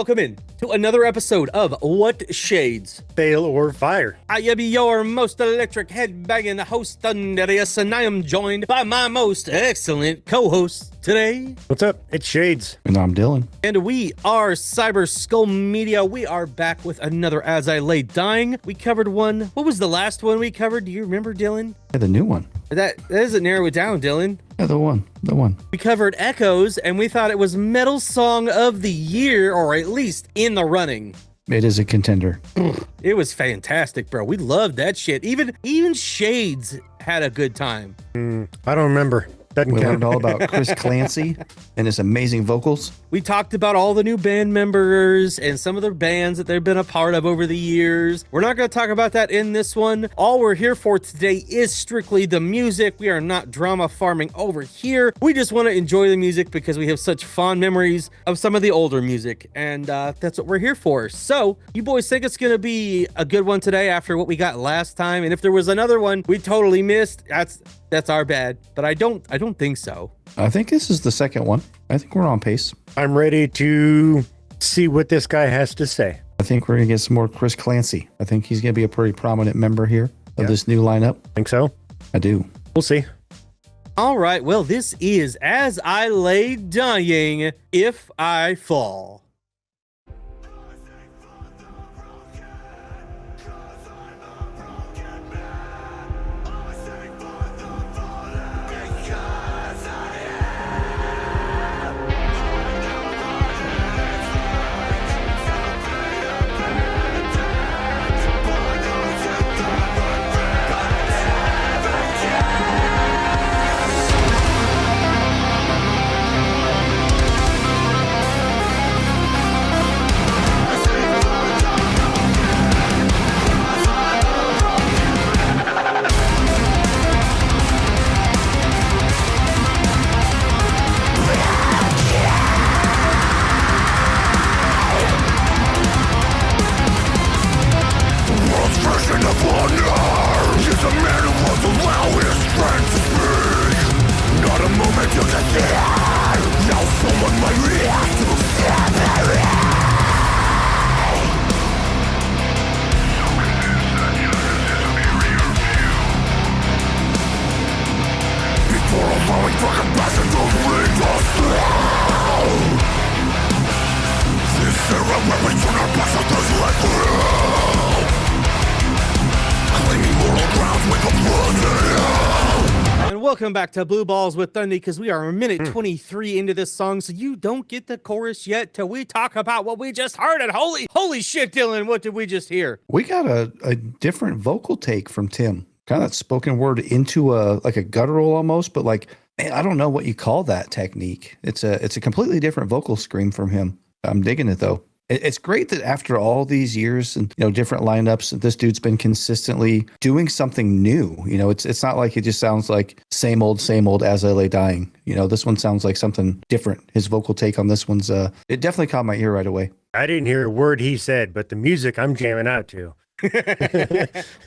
welcome in to another episode of What Shades? Fail or Fire. I am your most electric headbanging host, Thundy, and I am joined by my most excellent co-host today. What's up? It's Shades. And I'm Dillon. And we are Cyber Skull Media. We are back with another As I Lay Dying. We covered one. What was the last one we covered? Do you remember, Dillon? Yeah, the new one. That doesn't narrow it down, Dillon. Yeah, the one. We covered Echoes, and we thought it was Metal Song of the Year, or at least in the running. It is a contender. It was fantastic, bro. We loved that shit. Even Shades had a good time. I don't remember. Doesn't We count. learned all about Chris Clancy and his amazing vocals. We talked about all the new band members and some of the bands that they've been a part of over the years. We're not going to talk about that in this one. All we're here for today is strictly the music. We are not drama farming over here. We just want to enjoy the music because we have such fond memories of some of the older music. And that's what we're here for. So you boys think it's going to be a good one today after what we got last time? And if there was another one we totally missed, that's our bad. But I don't think so. I think this is the second one. I think we're on pace. I'm ready to see what this guy has to say. I think we're going to get some more Chris Clancy. I think he's going to be a pretty prominent member here of this new lineup. Think so? I do. We'll see. All right. Well, this is As I Lay Dying, If I Fall. Welcome back to Blue Balls with Thundy, because we are a minute 23 into this song, so you don't get the chorus yet till we talk about what we just heard. And holy shit, Dillon, what did we just hear? We got a different vocal take from Tim. Kind of that spoken word into a guttural almost, but like, man, I don't know what you call that technique. It's a completely different vocal scream from him. I'm digging it though. It's great that after all these years and different lineups, this dude's been consistently doing something new. It's not like it just sounds like same old As I Lay Dying. This one sounds like something different. His vocal take on this one's it definitely caught my ear right away. I didn't hear a word he said, but the music I'm jamming out to.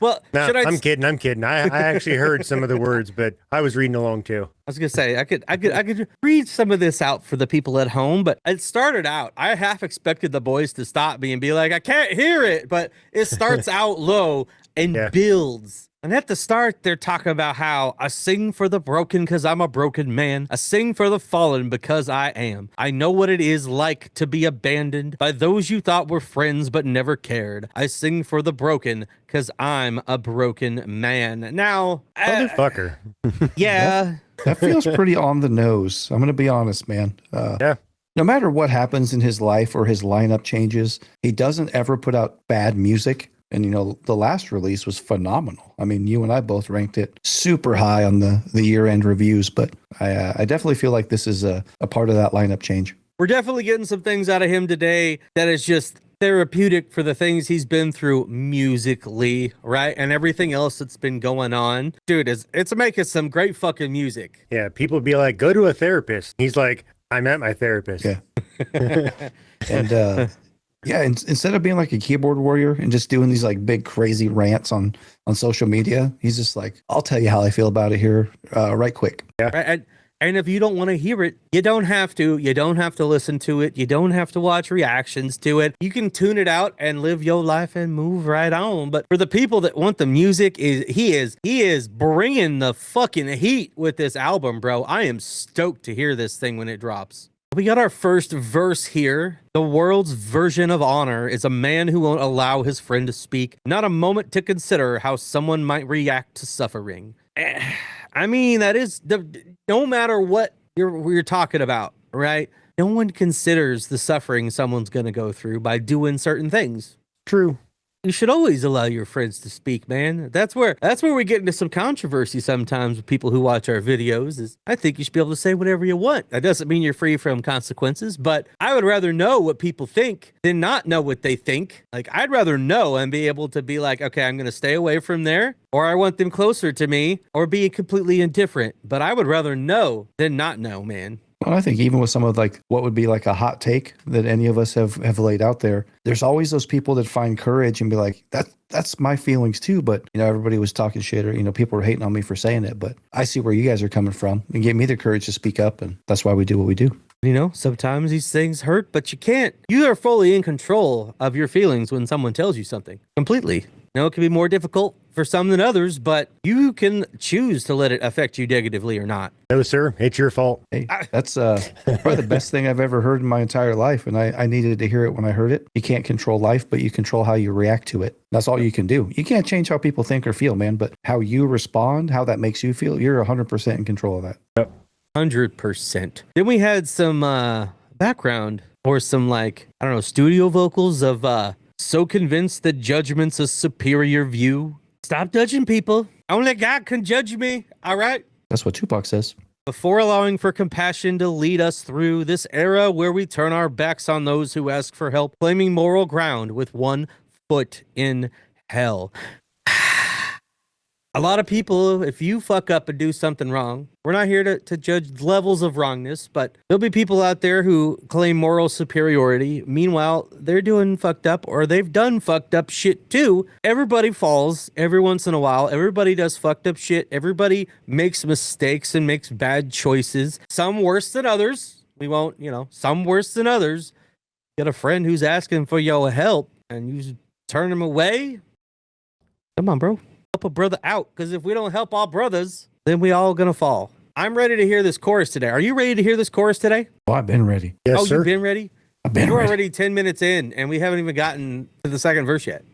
Well, no, I'm kidding. I actually heard some of the words, but I was reading along too. I was gonna say I could read some of this out for the people at home, but it started out. I half expected the boys to stop me and be like, "I can't hear it," but it starts out low and builds. And at the start, they're talking about how I sing for the broken because I'm a broken man. I sing for the fallen because I am. I know what it is like to be abandoned by those you thought were friends but never cared. I sing for the broken because I'm a broken man. Now, motherfucker. Yeah. That feels pretty on the nose. I'm going to be honest, man. Yeah. No matter what happens in his life or his lineup changes, he doesn't ever put out bad music. And, the last release was phenomenal. I mean, you and I both ranked it super high on the year-end reviews, but I definitely feel like this is a part of that lineup change. We're definitely getting some things out of him today that is just therapeutic for the things he's been through musically, right? And everything else that's been going on. Dude, it's making some great fucking music. Yeah, people be like, go to a therapist. He's like, I'm at my therapist. Yeah. And yeah, instead of being like a keyboard warrior and just doing these like big crazy rants on social media, he's just like, I'll tell you how I feel about it here right quick. Yeah. Right? And if you don't want to hear it, you don't have to. You don't have to listen to it. You don't have to watch reactions to it. You can tune it out and live your life and move right on. But for the people that want the music, he is bringing the fucking heat with this album, bro. I am stoked to hear this thing when it drops. We got our first verse here. The world's version of honor is a man who won't allow his friend to speak, not a moment to consider how someone might react to suffering. I mean, that is no matter what you're talking about, right? No one considers the suffering someone's going to go through by doing certain things. True. You should always allow your friends to speak, man. That's where we get into some controversy sometimes with people who watch our videos. Is I think you should be able to say whatever you want. That doesn't mean you're free from consequences, but I would rather know what people think than not know what they think. Like, I'd rather know and be able to be like, okay, I'm going to stay away from there, or I want them closer to me, or be completely indifferent. But I would rather know than not know, man. Well, I think even with some of like what would be like a hot take that any of us have laid out there, there's always those people that find courage and be like, that's my feelings too. But, you know, everybody was talking shit, or, you know, people were hating on me for saying it. But I see where you guys are coming from and gave me the courage to speak up. And that's why we do what we do. You know, sometimes these things hurt, but you can't. You are fully in control of your feelings when someone tells you something completely. You know, it can be more difficult for some than others, but you can choose to let it affect you negatively or not. No, sir. It's your fault. Hey, that's probably the best thing I've ever heard in my entire life. And I needed to hear it when I heard it. You can't control life, but you control how you react to it. That's all you can do. You can't change how people think or feel, man, but how you respond, how that makes you feel, you're 100% in control of that. Yep. 100%. Then we had some background or some, like, I don't know, studio vocals of so convinced that judgment's a superior view. Stop judging people. Only God can judge me. All right. That's what Tupac says. Before allowing for compassion to lead us through this era where we turn our backs on those who ask for help, claiming moral ground with one foot in hell. A lot of people, if you fuck up and do something wrong, we're not here to judge levels of wrongness, but there'll be people out there who claim moral superiority. Meanwhile, they're doing fucked up, or they've done fucked up shit too. Everybody falls every once in a while. Everybody does fucked up shit. Everybody makes mistakes and makes bad choices. Some worse than others. We won't, you know, some worse than others. Got a friend who's asking for your help and you turn him away. Come on, bro. Help a brother out, because if we don't help our brothers, then we all gonna fall. I'm ready to hear this chorus today. Are you ready to hear this chorus today? Oh, I've been ready. Yes, sir. You've been ready? I've been You're ready. already 10 minutes in, and we haven't even gotten to the second verse yet.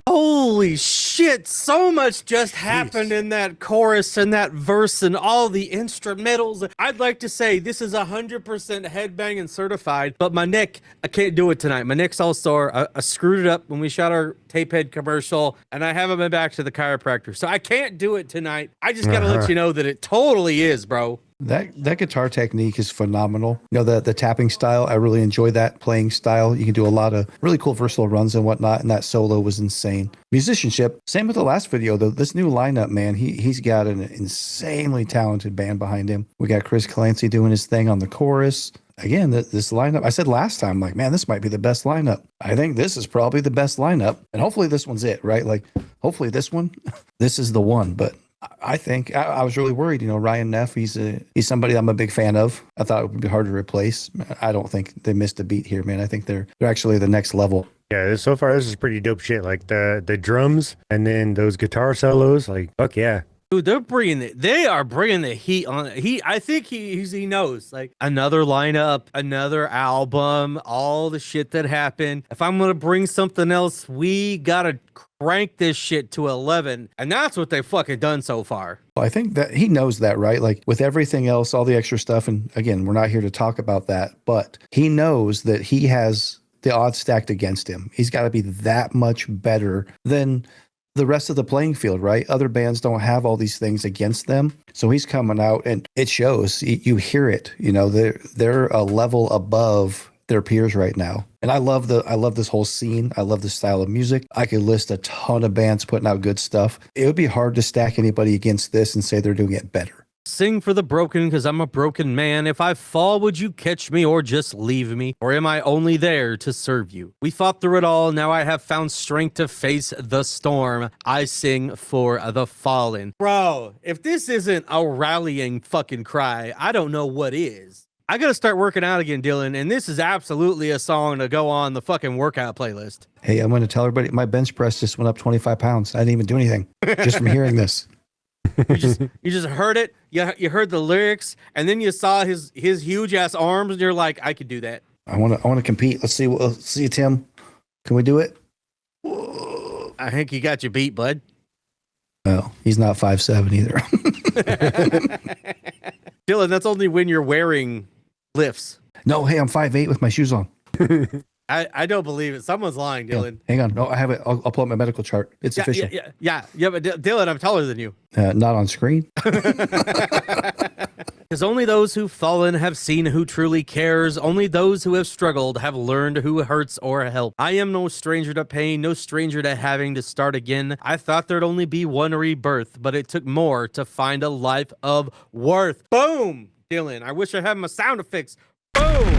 Holy shit, so much just happened in that chorus and that verse and all the instrumentals. I'd like to say this is 100% headbanging certified, but my neck, I can't do it tonight. My neck's all sore. I screwed it up when we shot our tape head commercial, and I haven't been back to the chiropractor, so I can't do it tonight. I just gotta let you know that it totally is, bro. That guitar technique is phenomenal. You know, the tapping style, I really enjoy that playing style. You can do a lot of really cool versatile runs and whatnot, and that solo was insane. Musicianship, same with the last video though. This new lineup, man, he's got an insanely talented band behind him. We got Chris Clancy doing his thing on the chorus. Again, this lineup, I said last time, like, man, this might be the best lineup. I think this is probably the best lineup. And hopefully this one's it, right? Like, hopefully this one, this is the one. But I think I was really worried. You know, Ryan Neff, he's somebody I'm a big fan of. I thought it would be hard to replace. I don't think they missed a beat here, man. I think they're actually the next level. Yeah, so far this is pretty dope shit. Like the drums and then those guitar solos, like, fuck yeah. Dude, they are bringing the heat on it. I think he knows, like, another lineup, another album, all the shit that happened. If I'm gonna bring something else, we gotta crank this shit to 11, and that's what they've fucking done so far. I think that he knows that, right? Like with everything else, all the extra stuff, and again, we're not here to talk about that, but he knows that he has the odds stacked against him. He's got to be that much better than the rest of the playing field, right? Other bands don't have all these things against them. So he's coming out and it shows. You hear it. You know, they're a level above their peers right now. And I love this whole scene. I love the style of music. I could list a ton of bands putting out good stuff. It would be hard to stack anybody against this and say they're doing it better. Sing for the broken, because I'm a broken man. If I fall, would you catch me or just leave me? Or am I only there to serve you? We fought through it all. Now I have found strength to face the storm. I sing for the fallen. Bro, if this isn't a rallying fucking cry, I don't know what is. I gotta start working out again, Dillon, and this is absolutely a song to go on the fucking workout playlist. Hey, I'm going to tell everybody my bench press just went up 25 pounds. I didn't even do anything just from hearing this. You just heard it. You heard the lyrics, and then you saw his huge ass arms, and you're like, I could do that. I want to compete. Let's see, Tim. Can we do it? I think he got you beat, bud. Well, he's not 5'7" either. Dillon, that's only when you're wearing lifts. No, hey, I'm 5'8" with my shoes on. I don't believe it. Someone's lying, Dillon. Hang on. No, I have it. I'll pull up my medical chart. It's official. Yeah. But Dillon, I'm taller than you. Not on screen. Because only those who've fallen have seen who truly cares. Only those who have struggled have learned who hurts or help. I am no stranger to pain, no stranger to having to start again. I thought there'd only be one rebirth, but it took more to find a life of worth. Boom! Dillon, I wish I had my sound effects. Boom!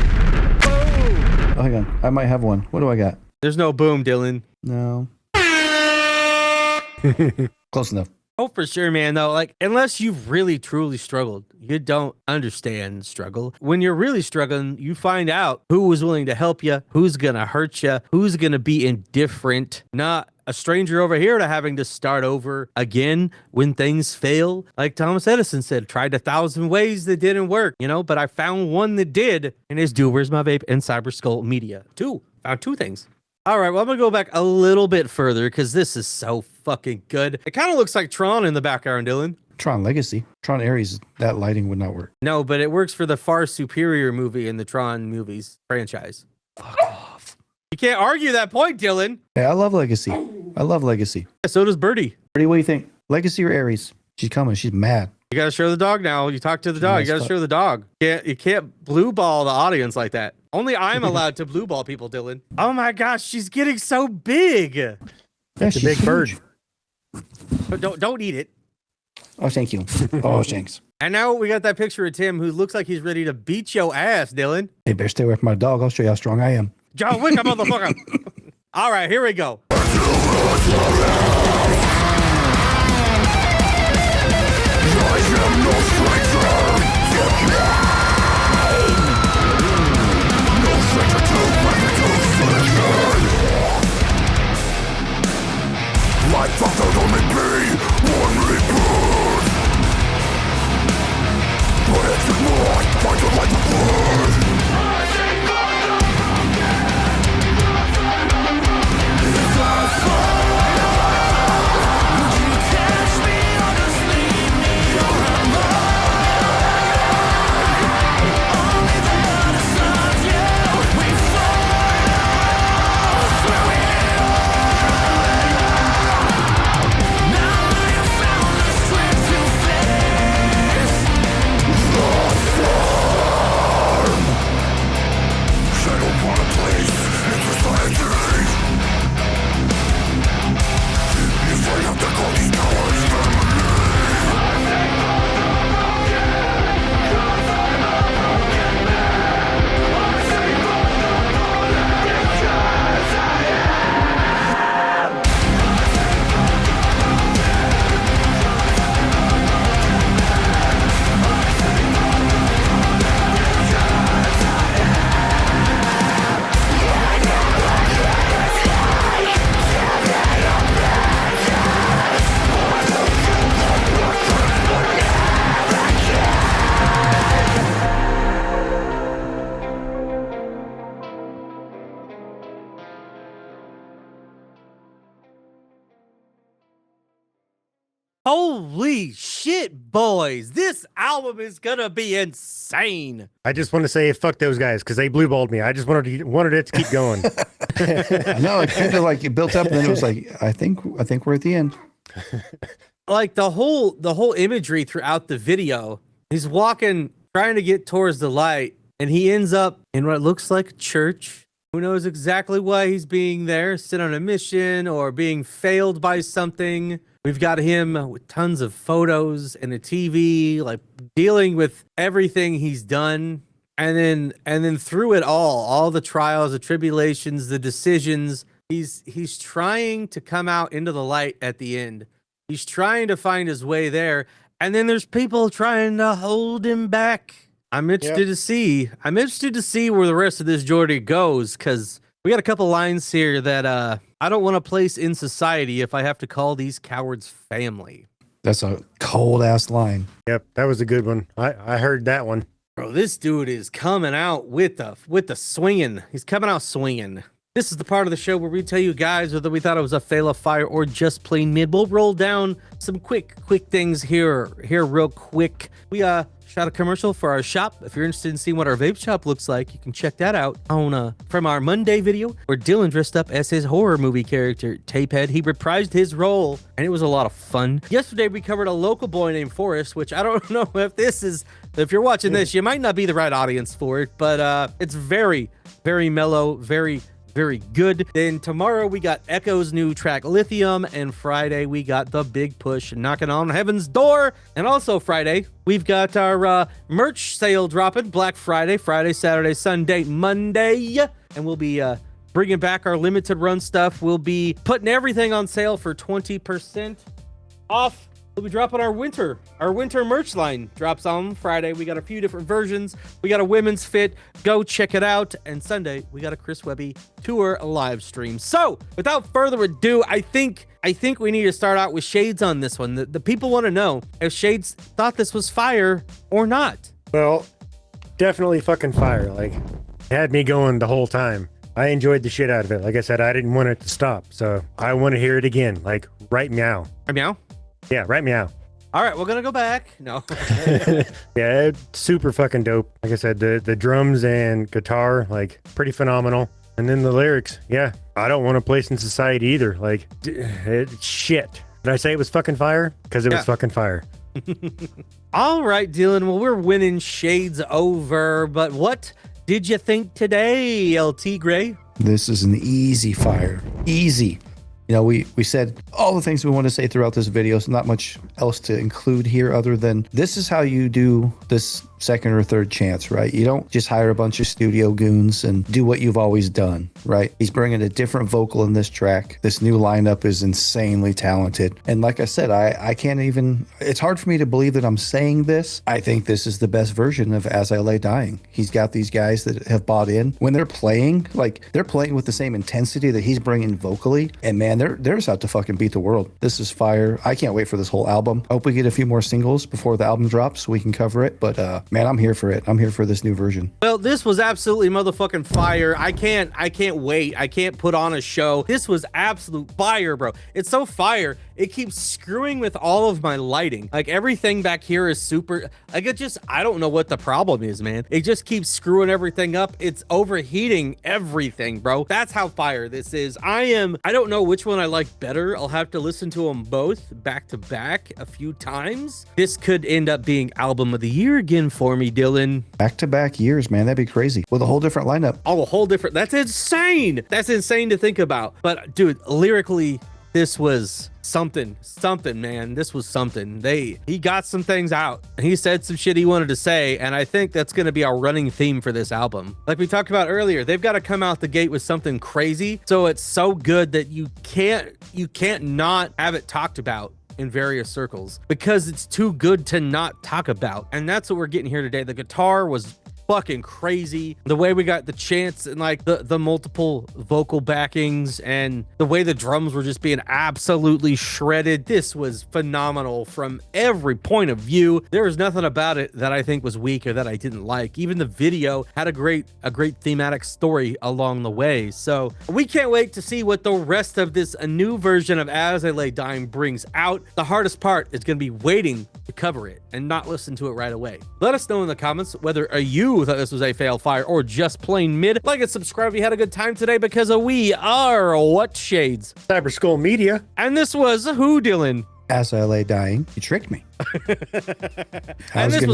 Oh, hang on. I might have one. What do I got? There's no boom, Dillon. No. Close enough. Oh, for sure, man, though. Like, unless you've really, truly struggled, you don't understand struggle. When you're really struggling, you find out who was willing to help you, who's going to hurt you, who's going to be indifferent, not a stranger over here to having to start over again when things fail. Like Thomas Edison said, tried 1,000 ways that didn't work, but I found one that did, and it's Do Where's My Vape and Cyber Skull Media. Found two things. All right, well, I'm going to go back a little bit further because this is so fucking good. It kind of looks like Tron in the background, Dillon. Tron Legacy. Tron Ares, that lighting would not work. No, but it works for the far superior movie in the Tron movies franchise. Fuck off. You can't argue that point, Dillon. Hey, I love Legacy. I love Legacy. So does Birdie. Birdie, what do you think? Legacy or Ares? She's coming. She's mad. You got to show the dog now. You talk to the dog. You got to show the dog. You can't blue ball the audience like that. Only I'm allowed to blue ball people, Dillon. Oh my gosh, she's getting so big. Yeah, she's a big huge. bird. But don't eat it. Oh, thank you. Oh, thanks. And now we got that picture of Tim who looks like he's ready to beat your ass, Dillon. Hey, better stay away from my dog. I'll show you how strong I am. John Wick, motherfucker. All right, here we go. I thought there'd only be one rebirth, but it's not. Find your life to burn. Holy shit, boys. This album is gonna be insane. I just want to say fuck those guys because they blue balled me. I just wanted it to keep going. No, it kind of like it built up and then it was like, I think we're at the end. Like the whole imagery throughout the video, he's walking, trying to get towards the light, and he ends up in what looks like a church. Who knows exactly why he's being there, sent on a mission or being failed by something. We've got him with tons of photos and a TV, like dealing with everything he's done. And then through it all the trials, the tribulations, the decisions, he's trying to come out into the light at the end. He's trying to find his way there. And then there's people trying to hold him back. I'm interested to see. I'm interested to see where the rest of this journey goes, because we got a couple lines here that I don't want to place in society if I have to call these cowards family. That's a cold ass line. Yep, that was a good one. I heard that one. Bro, this dude is coming out with the swinging. He's coming out swinging. This is the part of the show where we tell you guys whether we thought it was a fail of fire or just plain mid. We'll roll down some quick things here real quick. We shot a commercial for our shop. If you're interested in seeing what our vape shop looks like, you can check that out on from our Monday video where Dillon dressed up as his horror movie character Tapehead. He reprised his role and it was a lot of fun. Yesterday we covered a local boy named Forrest, which I don't know if you're watching this, you might not be the right audience for it, but it's very, very mellow, very good. Then tomorrow we got Echo's new track Lithium, and Friday we got The Big Push Knocking on Heaven's Door. And also Friday we've got our merch sale dropping, Black Friday, Saturday, Sunday, Monday, and we'll be bringing back our limited run stuff. We'll be putting everything on sale for 20% off. We'll be dropping our winter merch line drops on Friday. We got a few different versions. We got a women's fit. Go check it out. And Sunday, we got a Chris Webby tour live stream. So without further ado, I think we need to start out with Shades on this one. The people want to know if Shades thought this was fire or not. Well, definitely fucking fire. Like, it had me going the whole time. I enjoyed the shit out of it. Like I said, I didn't want it to stop. So I want to hear it again. Like, right meow. Meow? Yeah, right meow. All right, we're gonna go back. No. Yeah, it's super fucking dope. Like I said, the drums and guitar, like, pretty phenomenal. And then the lyrics, yeah, I don't want a place in society either. Like, it's shit. Did I say it was fucking fire? Because it was fucking fire. All right, Dillon. Well, we're winning Shades over, but what did you think today, LT Gray? This is an easy fire. Easy. You know, we said all the things we want to say throughout this video, so not much else to include here other than this is how you do this second or third chance, right? You don't just hire a bunch of studio goons and do what you've always done, right? He's bringing a different vocal in this track. This new lineup is insanely talented. And like I said, I can't even, it's hard for me to believe that I'm saying this. I think this is the best version of As I Lay Dying. He's got these guys that have bought in. When they're playing, like, they're playing with the same intensity that he's bringing vocally. And man, they're just out to fucking beat the world. This is fire. I can't wait for this whole album. I hope we get a few more singles before the album drops so we can cover it. But man, I'm here for it. I'm here for this new version. Well, this was absolutely motherfucking fire. I can't wait. I can't put on a show. This was absolute fire, bro. It's so fire. It keeps screwing with all of my lighting. Like, everything back here is super, like, I don't know what the problem is, man. It just keeps screwing everything up. It's overheating everything, bro. That's how fire this is. I don't know which one I like better. I'll have to listen to them both back to back a few times. This could end up being album of the year again for me, Dillon. Back to back years, man. That'd be crazy. With a whole different lineup. Oh, a whole different, that's insane. That's insane to think about. But dude, lyrically, this was something, man. This was something. He got some things out. He said some shit he wanted to say, and I think that's going to be our running theme for this album. Like we talked about earlier, they've got to come out the gate with something crazy, so it's so good that you can't not have it talked about in various circles because it's too good to not talk about. And that's what we're getting here today. The guitar was fucking crazy. The way we got the chants and like the multiple vocal backings and the way the drums were just being absolutely shredded. This was phenomenal from every point of view. There was nothing about it that I think was weak or that I didn't like. Even the video had a great thematic story along the way. So we can't wait to see what the rest of this a new version of As I Lay Dying brings out. The hardest part is going to be waiting to cover it and not listen to it right away. Let us know in the comments whether you thought this was a fail fire or just plain mid. Like and subscribe if you had a good time today, because we are What Shades Cyber Skull Media. And this was Who, Dillon? As I Lay Dying, you tricked me. And this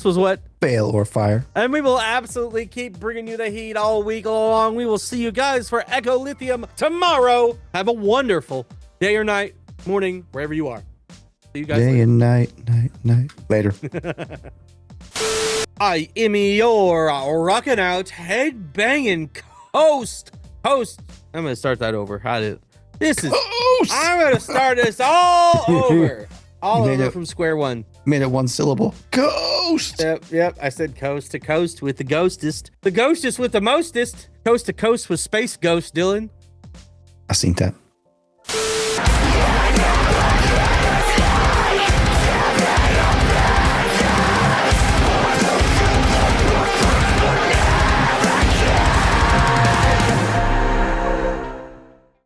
was what? Fail or fire. And we will absolutely keep bringing you the heat all week long. We will see you guys for Echo Lithium tomorrow. Have a wonderful day or night, morning, wherever you are. See you guys Day later. and night. Later. I am your rocking out, head banging host. I'm gonna start that over. This is. Ghost! I'm gonna start this all over, It from square one. Made it one syllable. Ghost! Yep. I said coast to coast with the ghostest. The ghostest with the mostest. Coast to coast with Space Ghost, Dillon. I seen that.